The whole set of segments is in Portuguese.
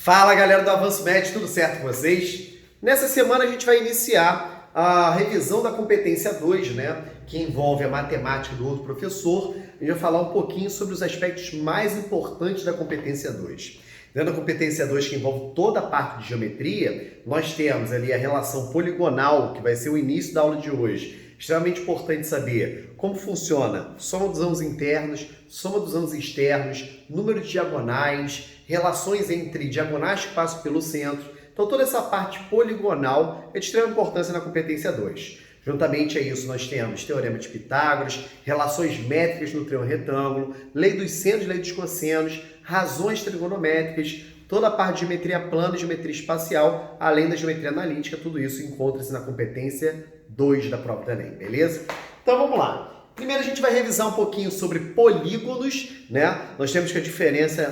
Fala galera do Avanço Med, tudo certo com vocês? Nessa semana a gente vai iniciar a revisão da competência 2, né? Que envolve a matemática do outro professor. A gente vai falar um pouquinho sobre os aspectos mais importantes da competência 2. Dentro da competência 2, que envolve toda a parte de geometria, nós temos ali a relação poligonal, que vai ser o início da aula de hoje. Extremamente importante saber como funciona soma dos ângulos internos, soma dos ângulos externos, número de diagonais, relações entre diagonais que passam pelo centro. Então toda essa parte poligonal é de extrema importância na competência 2. Juntamente a isso nós temos teorema de Pitágoras, relações métricas no triângulo retângulo, lei dos senos e lei dos cossenos, razões trigonométricas, toda a parte de geometria plana e geometria espacial, além da geometria analítica, tudo isso encontra-se na competência 2 da prova do Enem, beleza? Então vamos lá. Primeiro a gente vai revisar um pouquinho sobre polígonos, né? Nós temos que a diferença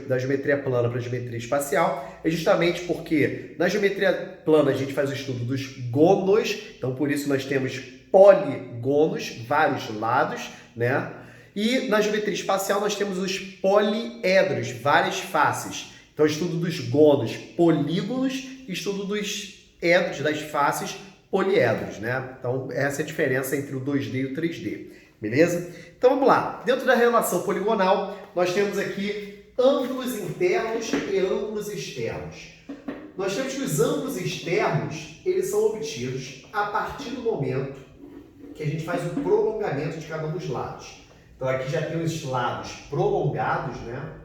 da geometria plana para a geometria espacial é justamente porque na geometria plana a gente faz o estudo dos gônos, então por isso nós temos polígonos, vários lados, né? E na geometria espacial nós temos os poliedros, várias faces. Então estudo dos gônos, polígonos, estudo dos edros, das faces, poliedros, né? Então, essa é a diferença entre o 2D e o 3D, beleza? Então, vamos lá. Dentro da relação poligonal, nós temos aqui ângulos internos e ângulos externos. Nós temos que os ângulos externos, eles são obtidos a partir do momento que a gente faz o prolongamento de cada um dos lados. Então, aqui já tem os lados prolongados, né?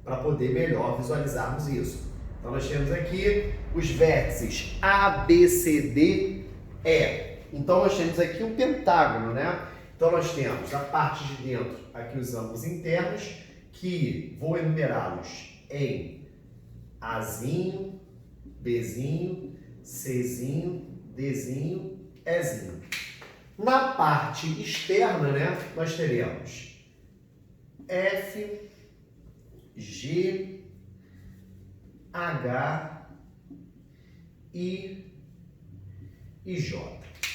Para poder melhor visualizarmos isso. Então, nós temos aqui os vértices A, B, C, D, E. Então, nós temos aqui um pentágono, né? Então, nós temos a parte de dentro, aqui os ângulos internos, que vou enumerá-los em Azinho, Bzinho, Czinho, Dzinho, Ezinho. Na parte externa, né, nós teremos F, G, H, I e J.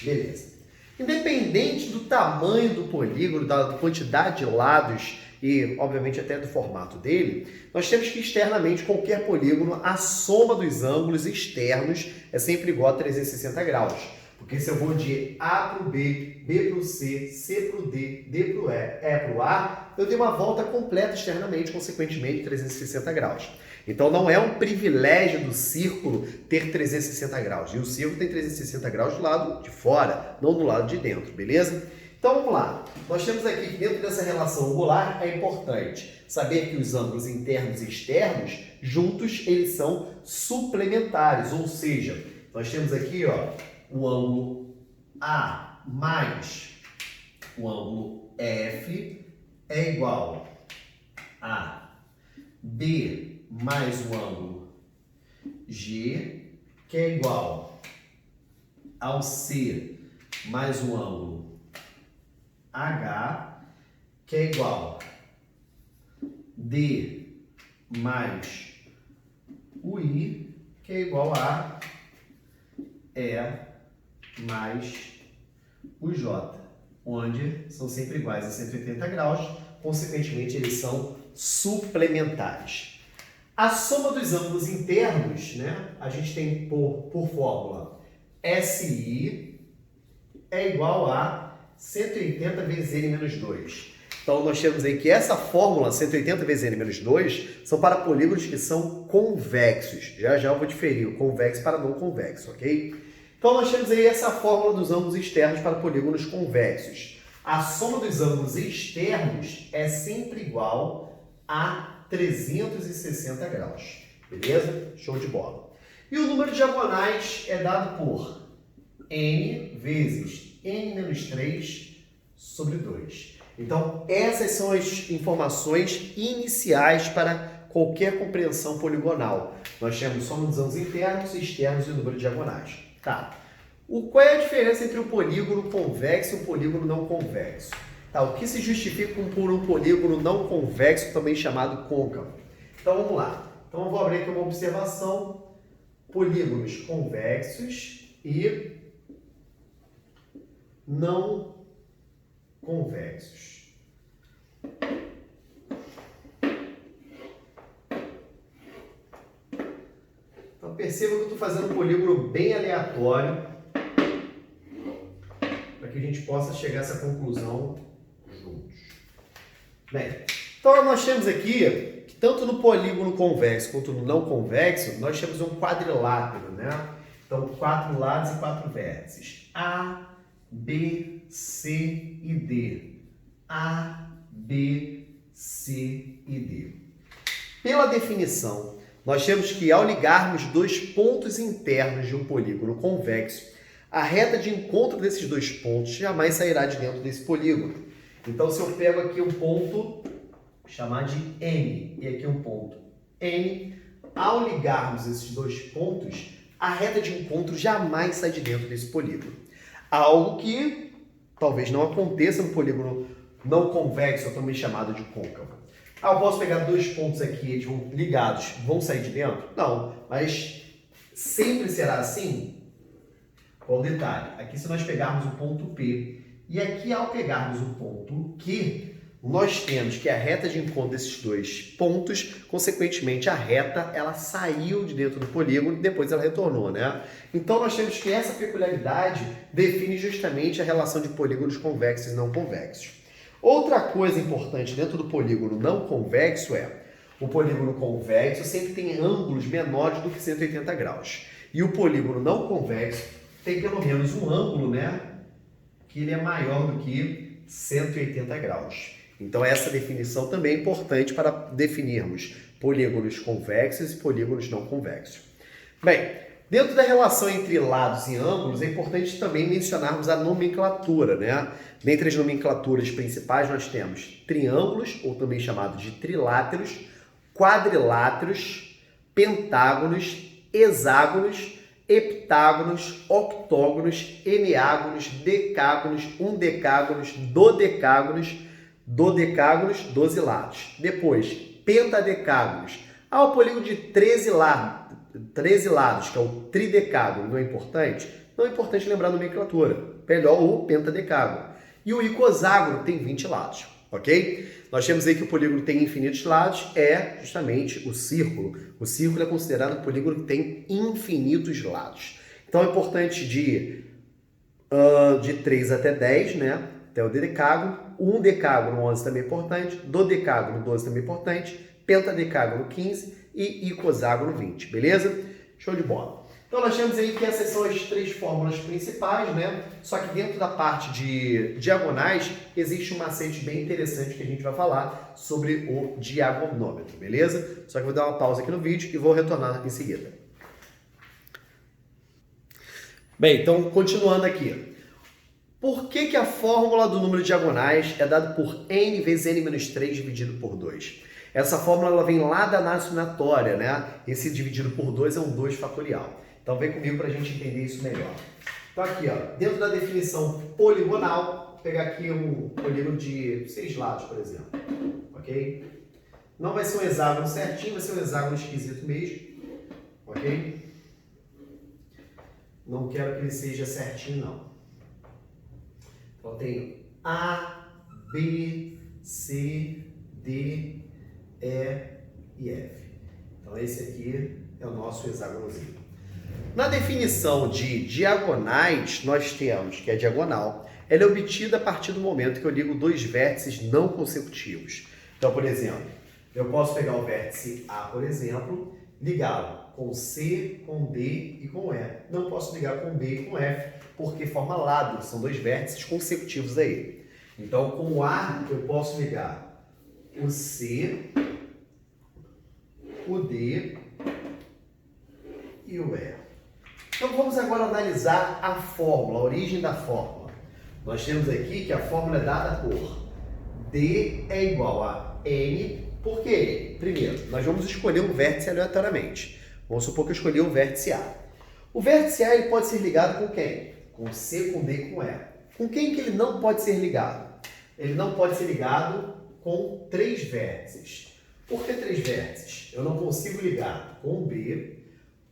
Beleza. Independente do tamanho do polígono, da quantidade de lados e, obviamente, até do formato dele, nós temos que externamente qualquer polígono, a soma dos ângulos externos é sempre igual a 360 graus. Porque se eu vou de A para o B, B para o C, C para o D, D para o E para o A, eu tenho uma volta completa externamente, consequentemente 360 graus. Então não é um privilégio do círculo ter 360 graus. E o círculo tem 360 graus do lado de fora, não do lado de dentro, beleza? Então vamos lá. Nós temos aqui, dentro dessa relação angular, é importante saber que os ângulos internos e externos, juntos, eles são suplementares. Ou seja, nós temos aqui, ó, o ângulo A mais o ângulo F é igual a B mais o ângulo G, que é igual ao C mais o ângulo H, que é igual a D mais o I, que é igual a E mais o J, onde são sempre iguais a 180 graus, consequentemente eles são suplementares. A soma dos ângulos internos, né, a gente tem por fórmula SI é igual a 180 vezes N menos 2. Então nós temos aí que essa fórmula, 180 vezes N menos 2, são para polígonos que são convexos. Já já eu vou diferir o convexo para não convexo, ok? Então nós temos aí essa fórmula dos ângulos externos para polígonos convexos. A soma dos ângulos externos é sempre igual a 360 graus. Beleza? Show de bola. E o número de diagonais é dado por n vezes n menos 3 sobre 2. Então essas são as informações iniciais para qualquer compreensão poligonal. Nós temos soma dos ângulos internos e externos e o número de diagonais. Tá. Qual é a diferença entre o polígono convexo e o polígono não convexo? Tá. O que se justifica por um polígono não convexo, também chamado côncavo? Então vamos lá. Então eu vou abrir aqui uma observação. Polígonos convexos e não convexos. perceba que eu estou fazendo um polígono bem aleatório para que a gente possa chegar a essa conclusão juntos. Bem, então nós temos aqui que tanto no polígono convexo quanto no não convexo, nós temos um quadrilátero, né? Então, 4 lados e 4 vértices. A, B, C e D. A, B, C e D. Pela definição, nós temos que ao ligarmos dois pontos internos de um polígono convexo, a reta de encontro desses dois pontos jamais sairá de dentro desse polígono. Então, se eu pego aqui um ponto, chamar de N, e aqui um ponto N, ao ligarmos esses dois pontos, a reta de encontro jamais sai de dentro desse polígono. Algo que talvez não aconteça no polígono não convexo, ou também chamado de côncavo. Eu posso pegar dois pontos aqui, eles vão ligados, vão sair de dentro? Não, mas sempre será assim? Qual o detalhe? Aqui se nós pegarmos o ponto P, e aqui ao pegarmos o ponto Q, nós temos que a reta de encontro desses dois pontos, consequentemente a reta, ela saiu de dentro do polígono e depois ela retornou, né? Então nós temos que essa peculiaridade define justamente a relação de polígonos convexos e não convexos. Outra coisa importante dentro do polígono não convexo é o polígono convexo sempre tem ângulos menores do que 180 graus. E o polígono não convexo tem pelo menos um ângulo, né? Que ele é maior do que 180 graus. Então essa definição também é importante para definirmos polígonos convexos e polígonos não convexos. Bem, dentro da relação entre lados e ângulos, é importante também mencionarmos a nomenclatura, né? Dentre as nomenclaturas principais, nós temos triângulos, ou também chamados de triláteros, quadriláteros, pentágonos, hexágonos, heptágonos, octógonos, eneágonos, decágonos, undecágonos, dodecágonos, 12 lados. Depois, pentadecágonos. O polígono de 13 lados, que é o tridecágono, não é importante? Não é importante lembrar a nomenclatura. Melhor o pentadecágono. E o icoságono tem 20 lados, ok? Nós temos aí que o polígono tem infinitos lados, é justamente o círculo. O círculo é considerado um polígono que tem infinitos lados. Então é importante de 3 até 10, né? Até o decágono. Um decágono, 11 também é importante. Dodecágono, 12 também é importante. Pentadecágono, 15 e icoságono, 20, beleza? Show de bola. Então nós temos aí que essas são as três fórmulas principais, né? Só que dentro da parte de diagonais existe um macete bem interessante que a gente vai falar sobre o diagonômetro, beleza? Só que eu vou dar uma pausa aqui no vídeo e vou retornar em seguida. Bem, então continuando aqui. Por que a fórmula do número de diagonais é dada por n vezes n-3 dividido por 2? Essa fórmula ela vem lá da análise sumatória, né? Esse dividido por 2 é um 2 fatorial. Então vem comigo para a gente entender isso melhor. Então aqui, ó, dentro da definição poligonal, vou pegar aqui um polígono de 6 lados, por exemplo. Ok? Não vai ser um hexágono certinho, vai ser um hexágono esquisito mesmo. Ok? Não quero que ele seja certinho, não. Então, eu tenho A, B, C, D, E e F. Então, esse aqui é o nosso hexágonozinho. Na definição de diagonais, nós temos que a diagonal ela é obtida a partir do momento que eu ligo dois vértices não consecutivos. Então, por exemplo, eu posso pegar o vértice A, por exemplo, ligá-lo com C, com D e com E. Não posso ligar com B e com F, porque forma lado, são dois vértices consecutivos a ele. Então, com o A, eu posso ligar o C, o D e o E. Então, vamos agora analisar a fórmula, a origem da fórmula. Nós temos aqui que a fórmula é dada por D é igual a N, por quê? Primeiro, nós vamos escolher um vértice aleatoriamente. Vamos supor que eu escolhi o vértice A. O vértice A ele pode ser ligado com quem? Com C, com D e com E. Com quem que ele não pode ser ligado? Ele não pode ser ligado com três vértices. Por que três vértices? Eu não consigo ligar com o B,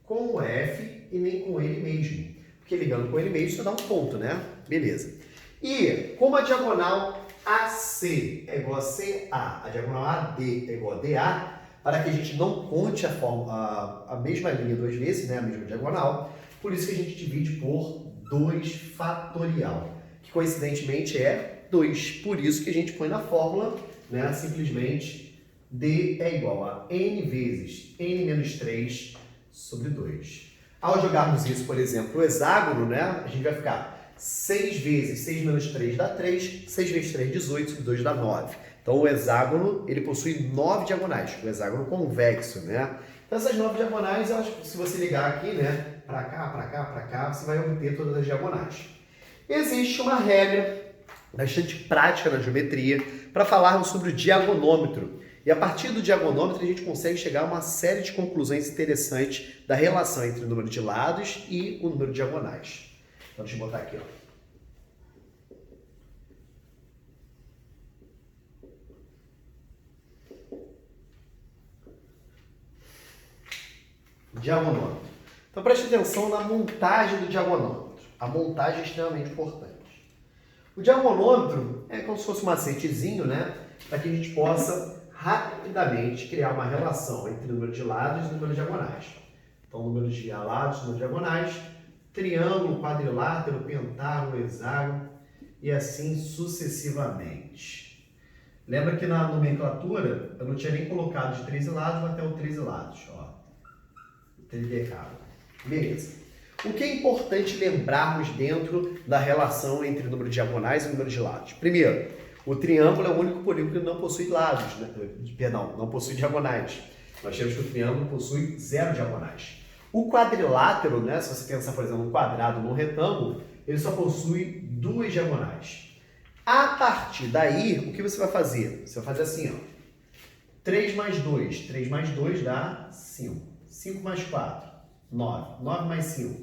com o F e nem com ele mesmo. Porque ligando com ele mesmo só dá um ponto, né? Beleza. E como a diagonal AC é igual a CA, a diagonal AD é igual a DA, para que a gente não conte a mesma linha duas vezes, né, a mesma diagonal. Por isso que a gente divide por 2 fatorial, que coincidentemente é 2. Por isso que a gente põe na fórmula, né, simplesmente D é igual a N vezes N menos 3 sobre 2. Ao jogarmos isso, por exemplo, o hexágono, né, a gente vai ficar 6 vezes 6 menos 3 dá 3, 6 vezes 3, 18, sobre 2 dá 9. Então, o hexágono, ele possui 9 diagonais, o hexágono convexo, né? Então, essas 9 diagonais, elas, se você ligar aqui, né, para cá, para cá, para cá, você vai obter todas as diagonais. Existe uma regra bastante prática na geometria para falarmos sobre o diagonômetro. E a partir do diagonômetro, a gente consegue chegar a uma série de conclusões interessantes da relação entre o número de lados e o número de diagonais. Então, deixa eu botar aqui, ó. Diagonômetro. Então preste atenção na montagem do diagonômetro. A montagem é extremamente importante. O diagonômetro é como se fosse um macetezinho, né? Para que a gente possa rapidamente criar uma relação entre o número de lados e o número de diagonais. Então, número de lados, número de diagonais, triângulo, quadrilátero, pentágono, hexágono e assim sucessivamente. Lembra que na nomenclatura eu não tinha nem colocado de 13 lados até o 13 lados, ó. Tridecágono. Beleza. O que é importante lembrarmos dentro da relação entre o número de diagonais e o número de lados? Primeiro, o triângulo é o único polígono que não possui lados, né? Perdão, não possui diagonais. Nós temos que o triângulo possui 0 diagonais. O quadrilátero, né? Se você pensar, por exemplo, no quadrado ou no retângulo, ele só possui 2 diagonais. A partir daí, o que você vai fazer? Você vai fazer assim, ó. 3 mais 2. 3 mais 2 dá 5. 5 mais 4, 9. 9 mais 5,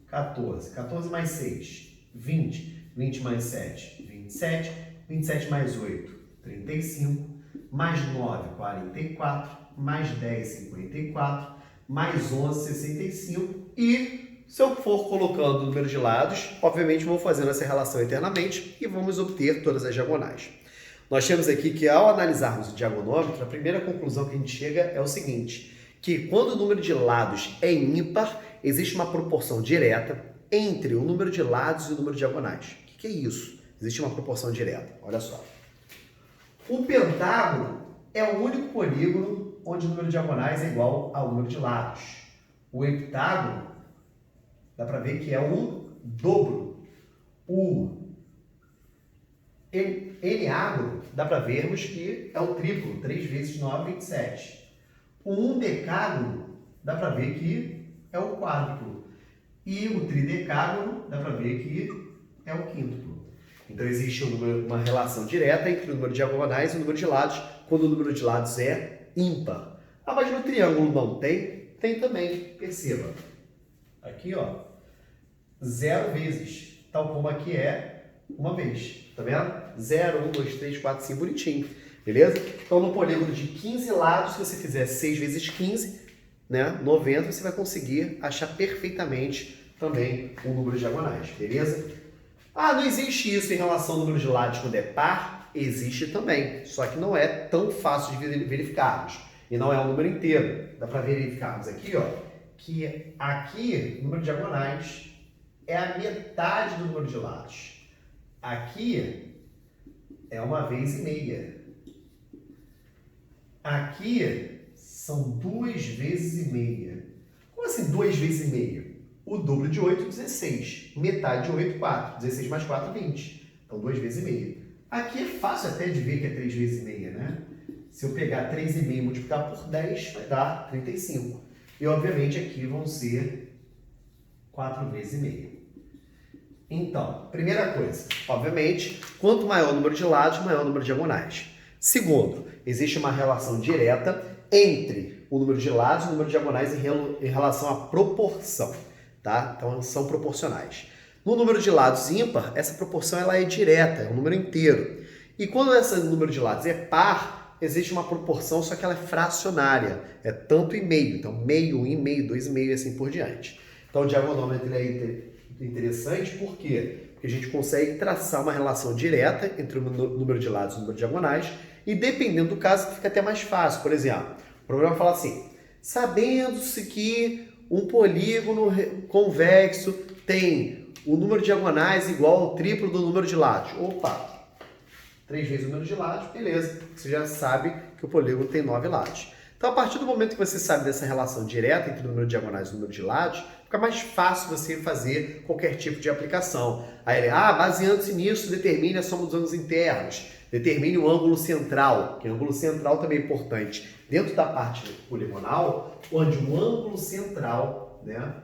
14. 14 mais 6, 20. 20 mais 7, 27. 27 mais 8, 35. Mais 9, 44. Mais 10, 54. Mais 11, 65. E se eu for colocando o número de lados, obviamente vou fazendo essa relação eternamente e vamos obter todas as diagonais. Nós temos aqui que ao analisarmos o diagonômetro, a primeira conclusão que a gente chega é o seguinte, que quando o número de lados é ímpar, existe uma proporção direta entre o número de lados e o número de diagonais. O que é isso? Existe uma proporção direta. Olha só. O pentágono é o único polígono onde o número de diagonais é igual ao número de lados. O heptágono, dá para ver que é o dobro. O eneágono, dá para vermos que é o triplo. 3 vezes 9, 27. O undecágono, dá para ver que é o quádruplo. E o tridecágono, dá para ver que é o quíntuplo. Então, existe uma relação direta entre o número de diagonais e o número de lados, quando o número de lados é ímpar. Ah, mas no triângulo não tem? Tem também, perceba. Aqui, ó, 0 vezes, tal como aqui é uma vez. Tá vendo? 0, 1, 2, 3, 4, 5, bonitinho. Beleza? Então, no polígono de 15 lados, se você fizer 6 vezes 15, né, 90, você vai conseguir achar perfeitamente também o número de diagonais, beleza? Ah, não existe isso em relação ao número de lados quando é par? Existe também, só que não é tão fácil de verificarmos. E não é um número inteiro. Dá para verificarmos aqui, ó, que aqui, o número de diagonais é a metade do número de lados. Aqui é 1 vez e meia. Aqui são 2 vezes e meia. Como assim 2 vezes e meia? O dobro de 8, 16. Metade de 8, 4. 16 mais 4, 20. Então, 2 vezes e meia. Aqui é fácil até de ver que é 3 vezes e meia, né? Se eu pegar 3,5 e multiplicar por 10, vai dar 35. E, obviamente, aqui vão ser 4 vezes e meia. Então, primeira coisa, obviamente, quanto maior o número de lados, maior o número de diagonais. Segundo, existe uma relação direta entre o número de lados e o número de diagonais em relação à proporção, tá? Então, são proporcionais. No número de lados ímpar, essa proporção ela é direta, é um número inteiro. E quando esse número de lados é par, existe uma proporção, só que ela é fracionária, é tanto e meio. Então, meio, 1,5, 2,5 e assim por diante. Então, o diagonômetro é interessante, por quê? Porque a gente consegue traçar uma relação direta entre o número de lados e o número de diagonais, e dependendo do caso, fica até mais fácil. Por exemplo, O problema fala assim, sabendo-se que um polígono convexo tem o número de diagonais igual ao triplo do número de lados. Opa, 3 vezes o número de lados, beleza. Você já sabe que o polígono tem 9 lados. Então, a partir do momento que você sabe dessa relação direta entre o número de diagonais e o número de lados, fica mais fácil você fazer qualquer tipo de aplicação. Aí ele, baseando-se nisso, determine a soma dos ângulos internos, determine o ângulo central, que o ângulo central também é importante. Dentro da parte poligonal, onde o ângulo central, né,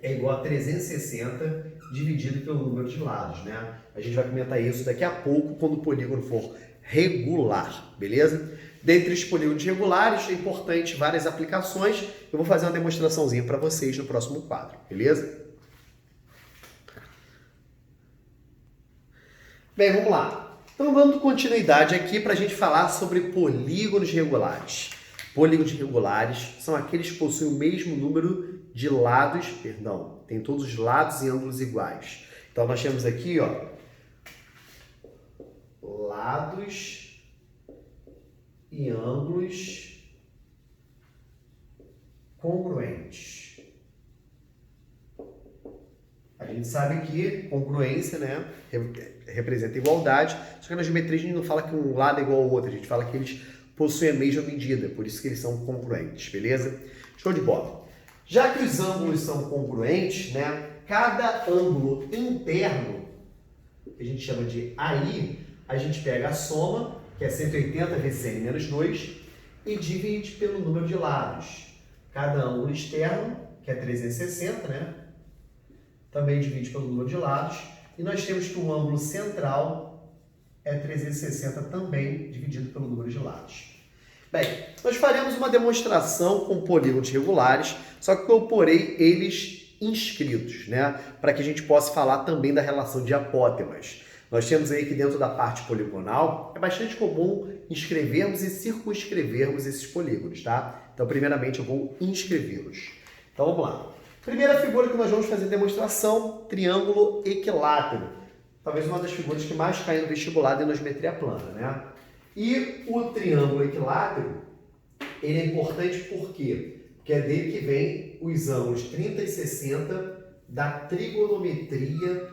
é igual a 360 dividido pelo número de lados, né? A gente vai comentar isso daqui a pouco, quando o polígono for regular, beleza? Dentre os polígonos regulares, é importante várias aplicações. Eu vou fazer uma demonstraçãozinha para vocês no próximo quadro, beleza? Bem, vamos lá. Então, dando continuidade aqui para a gente falar sobre polígonos regulares. Polígonos regulares são aqueles que possuem o mesmo número de lados, tem todos os lados e ângulos iguais. Então, nós temos aqui, ó, lados e ângulos congruentes. A gente sabe que congruência, né, representa igualdade, só que na geometria a gente não fala que um lado é igual ao outro, a gente fala que eles possuem a mesma medida, por isso que eles são congruentes, beleza? Show de bola. Já que os ângulos são congruentes, né, cada ângulo interno, que a gente chama de AI, a gente pega a soma, que é 180 vezes n menos 2, e divide pelo número de lados. Cada ângulo externo, que é 360, né, também divide pelo número de lados. E nós temos que o ângulo central é 360 também dividido pelo número de lados. Bem, nós faremos uma demonstração com polígonos regulares, só que eu porei eles inscritos, né, para que a gente possa falar também da relação de apótemas. Nós temos aí que dentro da parte poligonal é bastante comum inscrevermos e circunscrevermos esses polígonos, tá? Então, primeiramente, eu vou inscrevê-los. Então, vamos lá. Primeira figura que nós vamos fazer demonstração, triângulo equilátero. Talvez uma das figuras que mais caem no vestibular dentro da geometria plana, né? E o triângulo equilátero, ele é importante por quê? Porque é dele que vem os ângulos 30 e 60 da trigonometria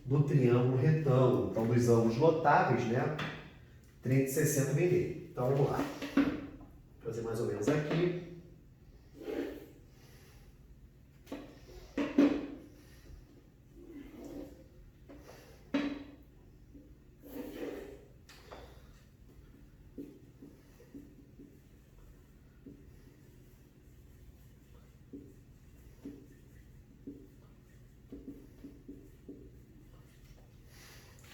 do triângulo retângulo. Então, dos ângulos notáveis, né? 30 e 60 vem dele. Então, vamos lá. Vou fazer mais ou menos aqui.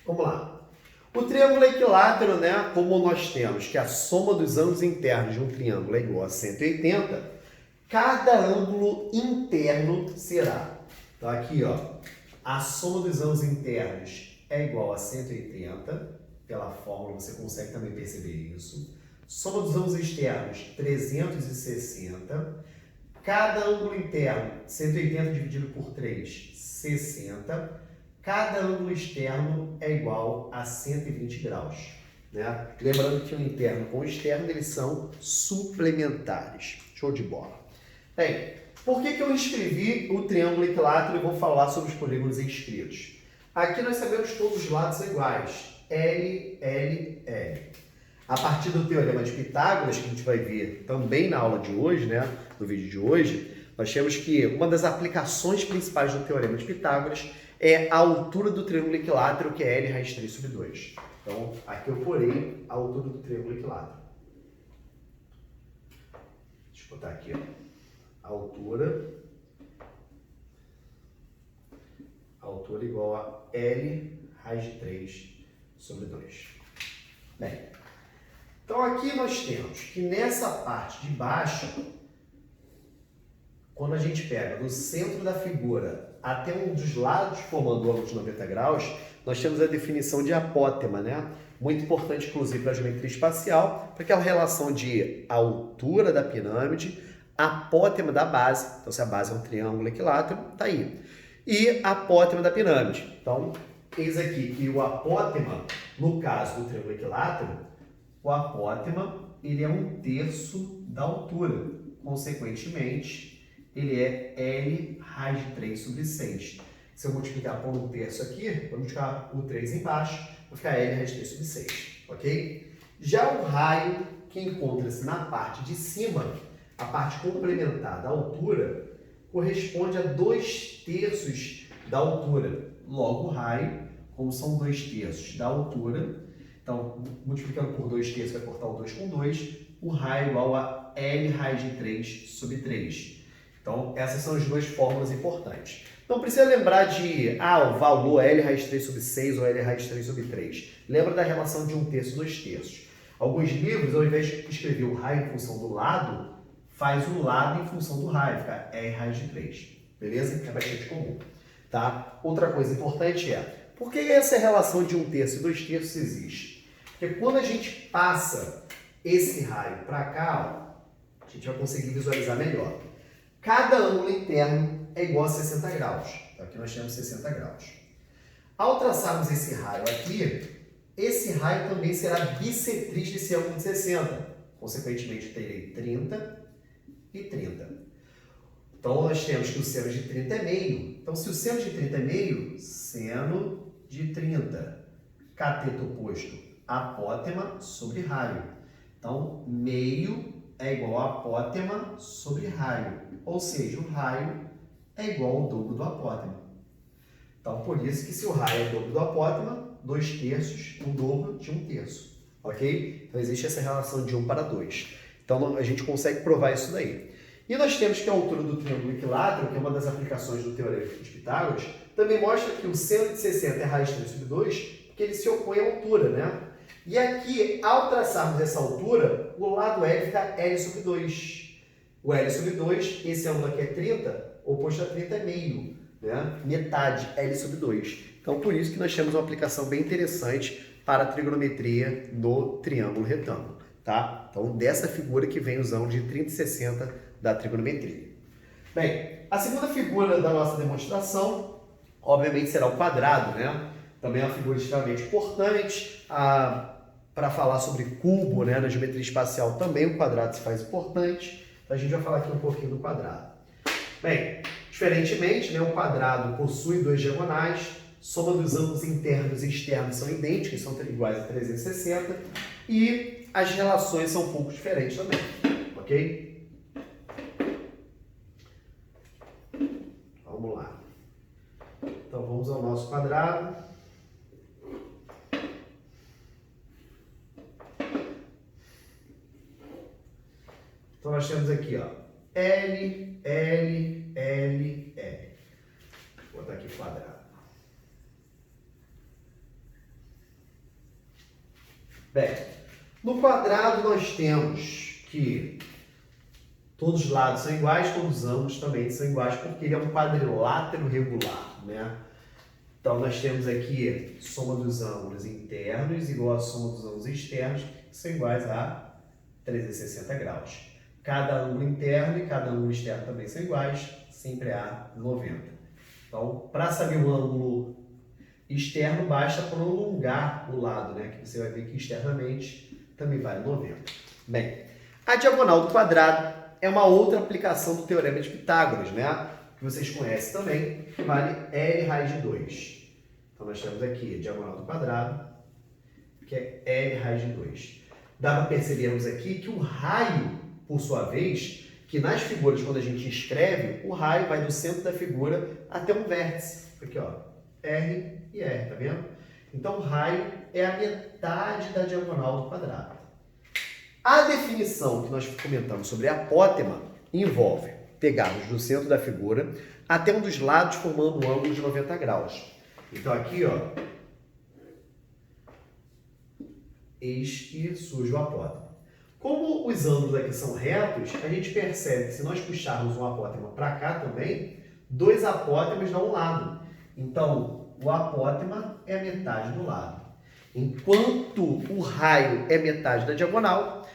Vamos lá. O triângulo equilátero, né, como nós temos que a soma dos ângulos internos de um triângulo é igual a 180, cada ângulo interno será. Então aqui, ó, a soma dos ângulos internos é igual a 180, pela fórmula você consegue também perceber isso. Soma dos ângulos externos, 360. Cada ângulo interno, 180 dividido por 3, 60. Cada ângulo externo é igual a 120 graus. Né? Lembrando que o interno com o externo, eles são suplementares. Show de bola. Bem, por que eu escrevi o triângulo equilátero e vou falar sobre os polígonos inscritos? Aqui nós sabemos que todos os lados são iguais. L, L, L. A partir do teorema de Pitágoras, que a gente vai ver também na aula de hoje, né? No vídeo de hoje, nós temos que uma das aplicações principais do teorema de Pitágoras é a altura do triângulo equilátero, que é L raiz 3 sobre 2. Então, aqui eu porei a altura do triângulo equilátero. Deixa eu botar aqui, ó. A altura igual a L raiz de 3 sobre 2. Bem, então aqui nós temos que nessa parte de baixo, quando a gente pega do centro da figura até um dos lados formando o ângulo de 90 graus, nós temos a definição de apótema, né? Muito importante, inclusive, para a geometria espacial, para aquela relação de altura da pirâmide, apótema da base, então se a base é um triângulo equilátero, tá aí. E apótema da pirâmide. Então, eis aqui que o apótema, no caso do triângulo equilátero, o apótema ele é 1/3 da altura. Consequentemente, ele é L raiz de 3 sobre 6. Se eu multiplicar por 1/3 aqui, vou multiplicar o 3 embaixo, vai ficar L raiz de 3 sobre 6, ok? Já o raio que encontra-se na parte de cima, a parte complementar da altura, corresponde a 2/3 da altura. Logo, o raio, como são 2/3 da altura, então, multiplicando por 2/3 vai cortar o 2 com 2, o raio é igual a L raiz de 3 sobre 3. Então, essas são as duas fórmulas importantes. Não precisa lembrar de, o valor L raiz de 3 sobre 6 ou L raiz de 3 sobre 3. Lembra da relação de 1/3 e 2/3. Alguns livros, ao invés de escrever o raio em função do lado, faz o lado em função do raio, fica R raiz de 3. Beleza? É bastante comum. Tá? Outra coisa importante é, por que essa relação de 1/3 e 2/3 existe? Porque quando a gente passa esse raio para cá, ó, a gente vai conseguir visualizar melhor. Cada ângulo interno é igual a 60 graus. Então, aqui nós temos 60 graus. Ao traçarmos esse raio aqui, esse raio também será bissetriz desse ângulo de 60. Consequentemente, terei 30 e 30. Então, nós temos que o seno de 30 é meio. Então, se o seno de 30 é meio, seno de 30. Cateto oposto, apótema sobre raio. Então, meio é igual a apótema sobre raio. Ou seja, o raio é igual ao dobro do apótema. Então, por isso que se o raio é o dobro do apótema, 2/3, o dobro de 1/3. Ok? Então, existe essa relação de 1 para 2. Então, a gente consegue provar isso daí. E nós temos que a altura do triângulo equilátero, que é uma das aplicações do Teorema de Pitágoras, também mostra que o seno de 60 é raiz de 3 sobre 2, porque ele se opõe à altura, né? E aqui, ao traçarmos essa altura, o lado L fica L sobre 2. O L sobre 2, esse ângulo aqui é 30, oposto a 30 é meio, né? Metade, L sobre 2. Então, por isso que nós temos uma aplicação bem interessante para a trigonometria no triângulo retângulo, tá? Então, dessa figura que vem os ângulos de 30 e 60 da trigonometria. Bem, a segunda figura da nossa demonstração, obviamente, será o quadrado, né? Também é uma figura extremamente importante para falar sobre cubo, né? Na geometria espacial também o quadrado se faz importante. Então, a gente vai falar aqui um pouquinho do quadrado. Bem, diferentemente, né, o quadrado possui duas diagonais, soma dos ângulos internos e externos são idênticas, são iguais a 360, e as relações são um pouco diferentes também, ok? Vamos lá. Então, vamos ao nosso quadrado. Então, nós temos aqui, ó, L, L, L, L. Vou botar aqui quadrado. Bem, no quadrado nós temos que todos os lados são iguais, todos os ângulos também são iguais, porque ele é um quadrilátero regular, né? Então, nós temos aqui soma dos ângulos internos igual a soma dos ângulos externos, que são iguais a 360 graus. Cada ângulo interno e cada ângulo externo também são iguais, sempre a 90. Então, para saber o ângulo externo, basta prolongar o lado, né? Que você vai ver que externamente também vale 90. Bem, a diagonal do quadrado é uma outra aplicação do Teorema de Pitágoras, né? Que vocês conhecem também, que vale L raiz de 2. Então, nós temos aqui a diagonal do quadrado, que é L raiz de 2. Dá para percebermos aqui que o raio, por sua vez, que nas figuras, quando a gente escreve, o raio vai do centro da figura até um vértice. Aqui, ó, R e R, tá vendo? Então, o raio é a metade da diagonal do quadrado. A definição que nós comentamos sobre a apótema envolve pegarmos do centro da figura até um dos lados formando um ângulo de 90 graus. Então, aqui, ó, eis que surge o apótema. Como os ângulos aqui são retos, a gente percebe que se nós puxarmos um apótema para cá também, dois apótemas dão um lado. Então, o apótema é a metade do lado. Enquanto o raio é metade da diagonal,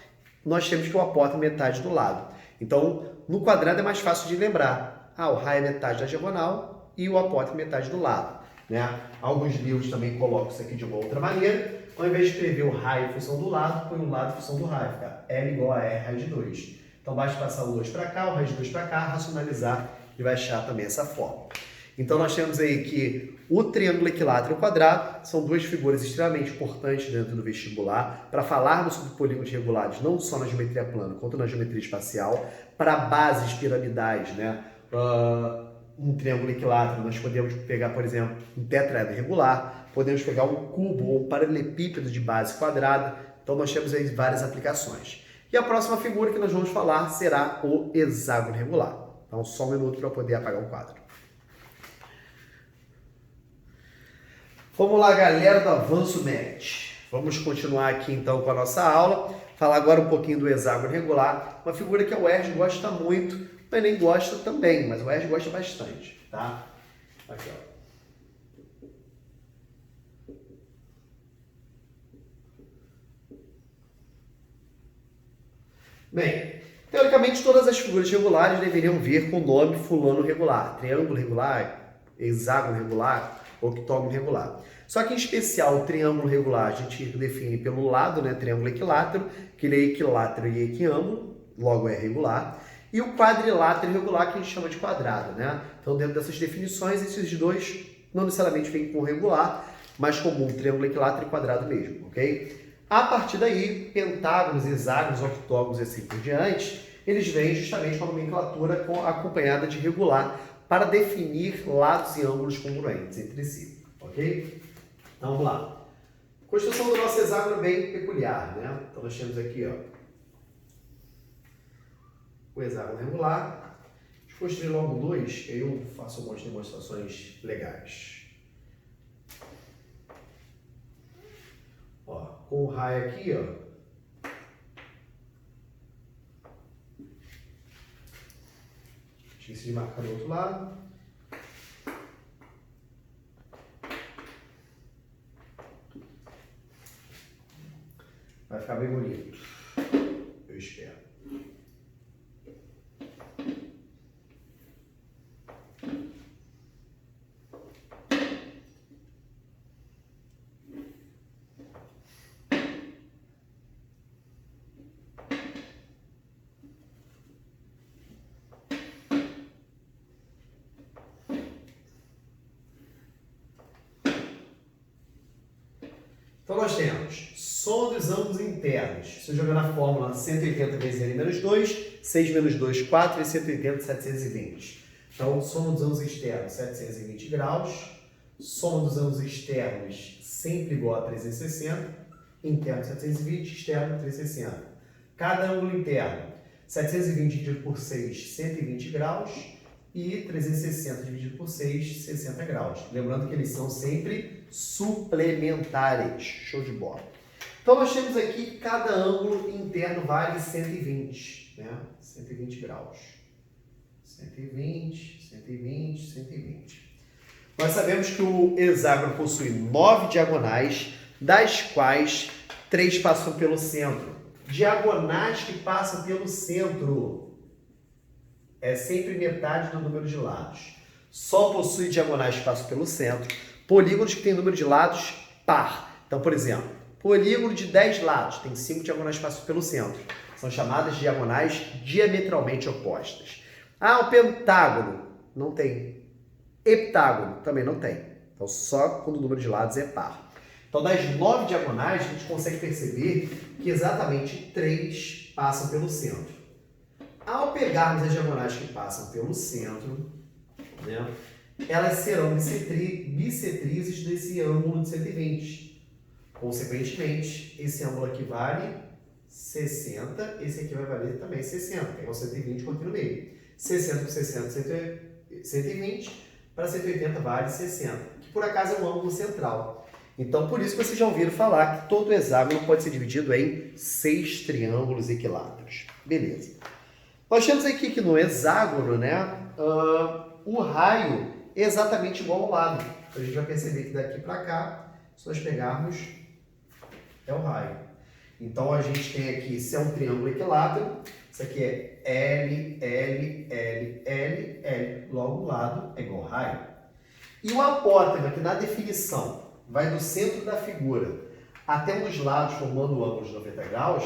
nós temos que o apótema é metade do lado. Então, no quadrado é mais fácil de lembrar. O raio é metade da diagonal e o apótema é metade do lado, né? Alguns livros também colocam isso aqui de uma outra maneira, Ao invés de escrever o raio em função do lado, põe o lado em função do raio. Fica L igual a R raiz de 2. Então basta passar o 2 para cá, o raiz de 2 para cá, racionalizar e vai achar também essa forma. Então nós temos aí que o triângulo equilátero e o quadrado são duas figuras extremamente importantes dentro do vestibular para falarmos sobre polígonos regulares, não só na geometria plana, quanto na geometria espacial, para bases piramidais, né? Um triângulo equilátero, nós podemos pegar, por exemplo, um tetraedro regular, podemos pegar um cubo ou um paralelepípedo de base quadrada, então nós temos aí várias aplicações. E a próxima figura que nós vamos falar será o hexágono regular. Então só um minuto para eu poder apagar o quadro. Vamos lá, galera do Avanço MET. Vamos continuar aqui então com a nossa aula, falar agora um pouquinho do hexágono regular, uma figura que a UERJ gosta muito, o Enem gosta também, mas o UERJ gosta bastante, tá? Aqui, ó. Bem, teoricamente todas as figuras regulares deveriam vir com o nome fulano regular, triângulo regular, hexágono regular, octógono regular. Só que em especial o triângulo regular a gente define pelo lado, né, triângulo equilátero, que ele é equilátero e equiâmbulo, logo é regular, e o quadrilátero regular que a gente chama de quadrado, né? Então dentro dessas definições esses dois não necessariamente vêm com regular, mas comum, triângulo equilátero e quadrado mesmo, ok? A partir daí, pentágonos, hexágonos, octógonos e assim por diante, eles vêm justamente com a nomenclatura acompanhada de regular para definir lados e ângulos congruentes entre si, ok? Então vamos lá. A construção do nosso hexágono é bem peculiar, né? Então nós temos aqui, ó, o hexágono regular. Deixa eu construir logo dois, que aí eu faço algumas demonstrações legais. Ó, com o raio aqui, ó. Esqueci de marcar do outro lado. Vai ficar bem bonito. Eu espero. Então nós temos soma dos ângulos internos. Se eu jogar na fórmula 180 vezes N menos 2, 6 menos 2, 4, e 180, 720. Então, soma dos ângulos externos, 720 graus. Soma dos ângulos externos, sempre igual a 360. Interno, 720, externo, 360. Cada ângulo interno, 720 dividido por 6, 120 graus. E 360 dividido por 6, 60 graus. Lembrando que eles são sempre suplementares. Show de bola. Então, nós temos aqui que cada ângulo interno vale 120, né? 120 graus. 120, 120, 120. Nós sabemos que o hexágono possui 9 diagonais, das quais 3 passam pelo centro. Diagonais que passam pelo centro é sempre metade do número de lados. Só possui diagonais que passam pelo centro. Polígonos que têm número de lados par. Então, por exemplo, polígono de 10 lados tem 5 diagonais que passam pelo centro. São chamadas de diagonais diametralmente opostas. Ah, o pentágono não tem. Heptágono também não tem. Então, só quando o número de lados é par. Então, das 9 diagonais, a gente consegue perceber que exatamente 3 passam pelo centro. Ao pegarmos as diagonais que passam pelo centro, né, elas serão bissetrizes desse ângulo de 120. Consequentemente, esse ângulo aqui vale 60, esse aqui vai valer também 60, que é o 120 aqui no meio. 60 por 60, 120, para 180 vale 60, que por acaso é um ângulo central. Então, por isso que vocês já ouviram falar que todo hexágono pode ser dividido em 6 triângulos equiláteros. Beleza. Nós temos aqui que no hexágono, né, o raio é exatamente igual ao lado. Então, a gente vai perceber que daqui para cá, se nós pegarmos, é o raio. Então, a gente tem aqui, se é um triângulo equilátero, isso aqui é L, L, L, L, L. Logo, o lado é igual ao raio. E o apótema, que na definição vai do centro da figura até um dos lados formando o ângulo de 90 graus,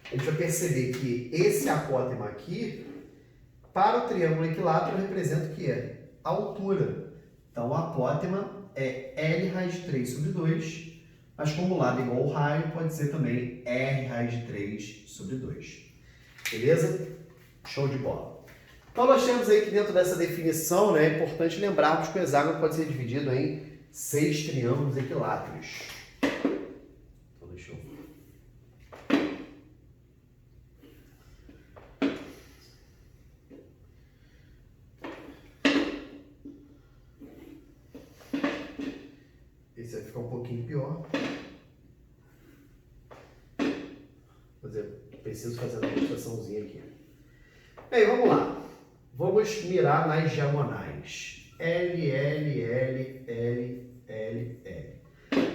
a gente vai perceber que esse apótema aqui, para o triângulo equilátero, representa o que é? A altura. Então, o apótema é L raiz de 3 sobre 2, mas como o lado é igual ao raio, pode ser também R raiz de 3 sobre 2. Beleza? Show de bola. Então, nós temos aí que dentro dessa definição, né, é importante lembrarmos que o hexágono pode ser dividido em 6 triângulos equiláteros. Então, deixa eu... Esse vai ficar um pouquinho pior. Preciso fazer uma ilustraçãozinha aqui. Bem, vamos lá. Vamos mirar nas diagonais. L, L, L, L, L, L.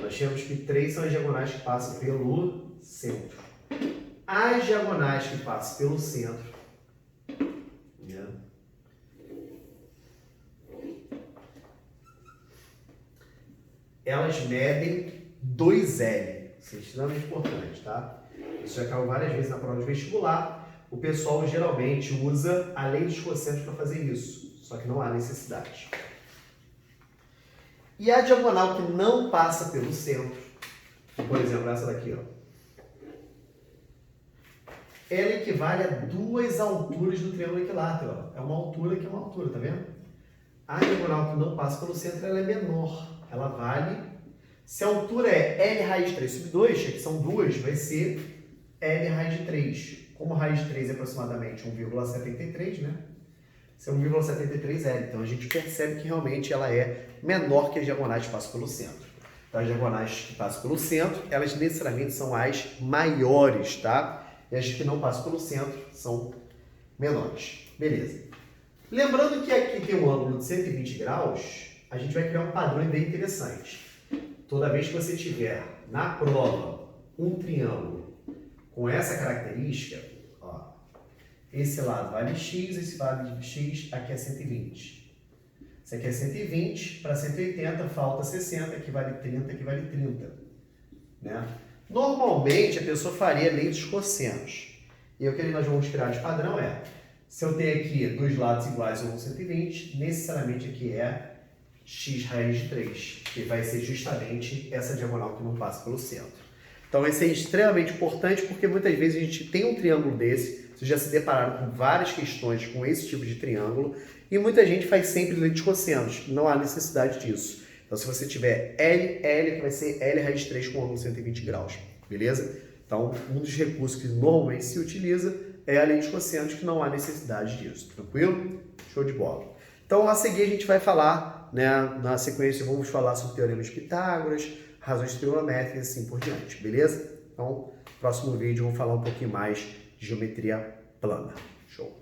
Nós temos que 3 são as diagonais que passam pelo centro. As diagonais que passam pelo centro, né, elas medem 2L. Isso é extremamente importante, tá? Isso já caiu várias vezes na prova de vestibular. O pessoal geralmente usa a lei dos cossecos para fazer isso, só que não há necessidade. E a diagonal que não passa pelo centro, por exemplo, essa daqui, ó, ela equivale a 2 alturas do triângulo equilátero. Ó. É uma altura que é uma altura, tá vendo? A diagonal que não passa pelo centro, ela é menor. Ela vale... Se a altura é L raiz de 3 sobre 2, que são 2, vai ser L raiz de 3. Como a raiz de 3 é aproximadamente 1,73, né? Isso é 1,73L. Então, a gente percebe que realmente ela é menor que as diagonais que passam pelo centro. Então, as diagonais que passam pelo centro, elas necessariamente são as maiores, tá? E as que não passam pelo centro são menores. Beleza. Lembrando que aqui tem um ângulo de 120 graus, a gente vai criar um padrão bem interessante. Toda vez que você tiver na prova um triângulo com essa característica, ó, esse lado vale x, esse vale x, aqui é 120. Isso aqui é 120, para 180 falta 60, aqui vale 30, aqui vale 30. Né? Normalmente a pessoa faria a lei dos cossenos. E o que nós vamos criar de padrão é, se eu tenho aqui dois lados iguais ou 120, necessariamente aqui é x raiz de 3, que vai ser justamente essa diagonal que não passa pelo centro. Então, esse é extremamente importante porque muitas vezes a gente tem um triângulo desse, vocês já se depararam com várias questões com esse tipo de triângulo, e muita gente faz sempre lei de cossenos, não há necessidade disso. Então, se você tiver L, que vai ser L raiz de 3 com ângulo 120 graus, beleza? Então, um dos recursos que normalmente se utiliza é a lei dos cossenos, que não há necessidade disso, tranquilo? Show de bola. Então, a seguir a gente vai falar, né, na sequência vamos falar sobre o Teorema de Pitágoras, razões trigonométricas e assim por diante, beleza? Então, próximo vídeo vamos falar um pouquinho mais de geometria plana. Show!